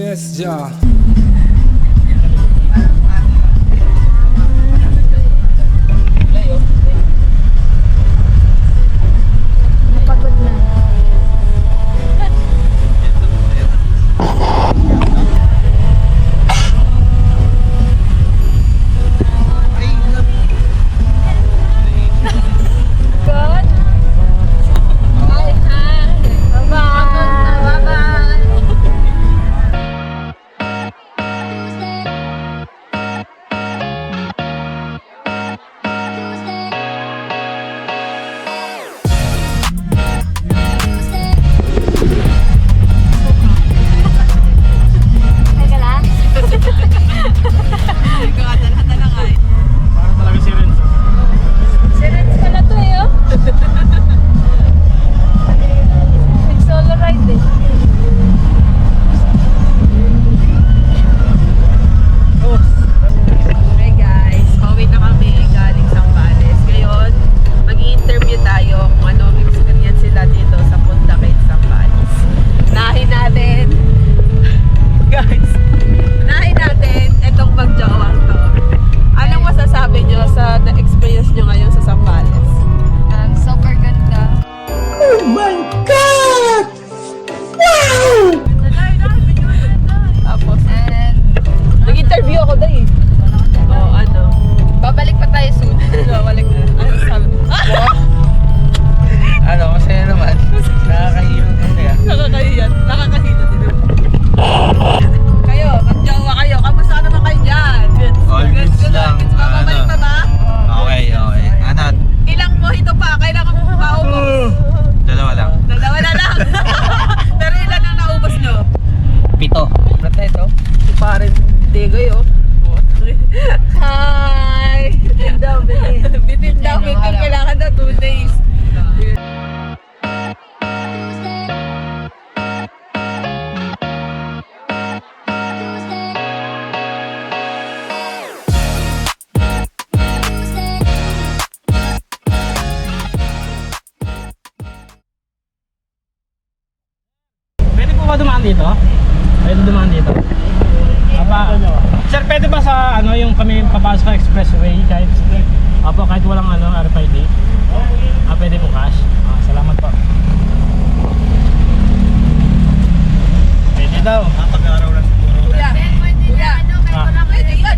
Yes, ja. Napagod na. Good. Bye. Bye-bye. Bye-bye. Teka lang. Parang talaga si Renzo. Sirens pala to eh, oh. Nag-solo ride eh. Hi guys, pauwi na kami galing Zambales. Ngayon, mag-i-interview tayo kung ano ang experience sila dito sa Punta Cave, Zambales. Unahin natin, guys, unahin natin itong magjawang to. Anong masasabi nyo sa na-experience nyo ngayon sa Zambales? Super ganda. Tapos, And nag-interview ako dahil. Oo, ano? babalik pa tayo soon. Balik na. Ano sabi? Ano, masaya naman. Nakakahilang kaya. Nakakahiyan. Nakakahiyan din naman. Kayo, magjowa kayo. Kamusta naman kayo dyan? All goods lang. Babalik pa ba? Okay. Ano? Ilang mojito pa? Kailangan mo maubos? Dalawa lang. Dalawa na lang. Pero ilan ang naubos nyo? 7. Proteto. Si Paren Degoy, oh. Hi! Bitin daw. Bitin. Kailangan na 2 days. Pwede po ba dumaan dito? Pwede dumaan dito? Sir, pwede ba sa ano yung kami papasok sa expressway kahit kahit walang ano RFID? Pwede po cash? Salamat po. Pwede daw. Pag-araw lang siguro. Kuya, pwede yan.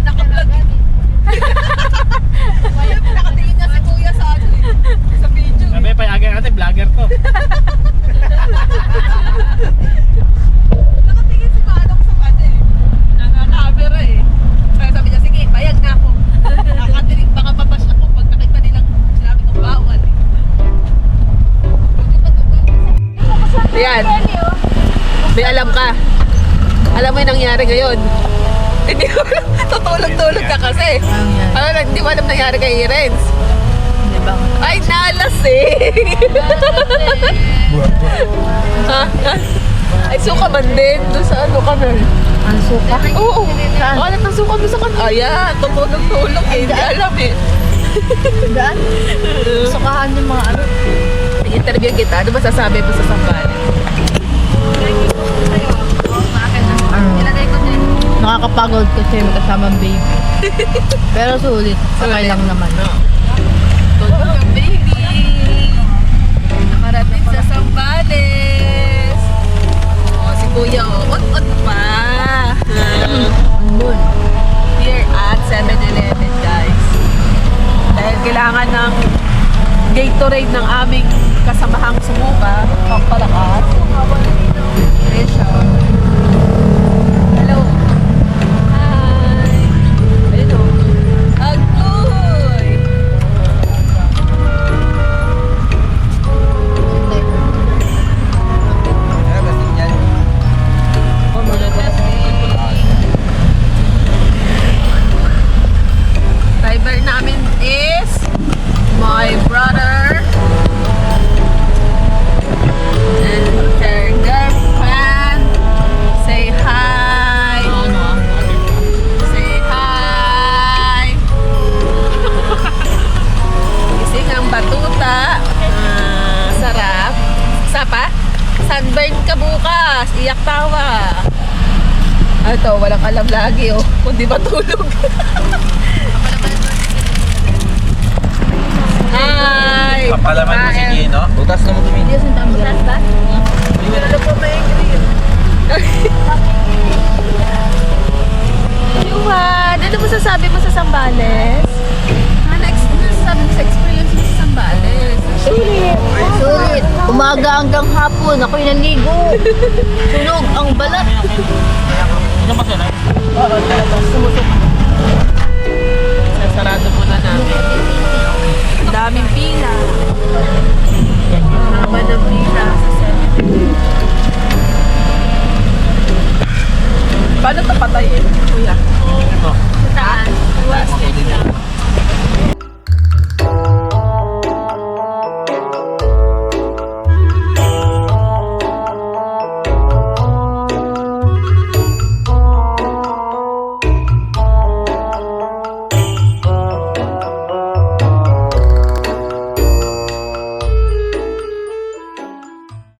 Naka-vlog. Nakatingin na si Kuya sa ano eh. Sa video. Sabi, payagan natin, vlogger to. Nakatingin si Manong sa ano eh. Naka-camera eh. Kaya sabi niya, sige, bayag na ako. Nakatinig, baka mabash ako pag nakita nilang sinabi kong bawal eh. Ayan. May alam ka. Alam mo yung nangyari ngayon. Hindi ko tutulog-tulog ka kasi. Hindi mo alam nangyari kay Renz. Ay, nalasing! Ha? Ay, suka man din. Doon sa ano ka, Mel? ang suka. Oo. Ano ng suka doon sa kan? Ayan, tumulog-tulog eh. Hindi alam eh. Daan? Sukahan yung mga ano. I-interview kita. Ano ba sasabi mo sa Zambales? Nakakapagod kasi magkasamang baby. Pero sulit. Sakay lang naman. Tulog ang baby. Nakarating sa Zambales. Oh, si Kuya, oh. Ot-ot pa. Andun. Here at 7-Eleven, guys. Dahil kailangan ng Gatorade ng aming kasamahang sumuka, pampalakas. Ayan siya. Hello. Hi. Ayun o. Agoy! Driver namin is my brother and her girlfriend. Say hi. Say hi. Gising ang batuta. Sarap. Sapa? Sunburn ka bukas. Iyak tawa. Ito, walang alam lagi oh. Kundi matulog. Hi! Papalaman mo si Gino. Butas na mo kami. Diyos ang tambulan. Ano po may green? Yuhan! Ano masasabi mo sa Sambales? Ano masasabi mo sa experience mo sa Sambales? Sulit. Umaga hanggang hapon. Ako'y naligo. Sunog ang balat. Ito ba sila? Oo, talagang sumusok. Sarado po na namin. Ang daming pila. Haba ng pila sa 7. Paano ito patayin, kuya? Ito. Taas.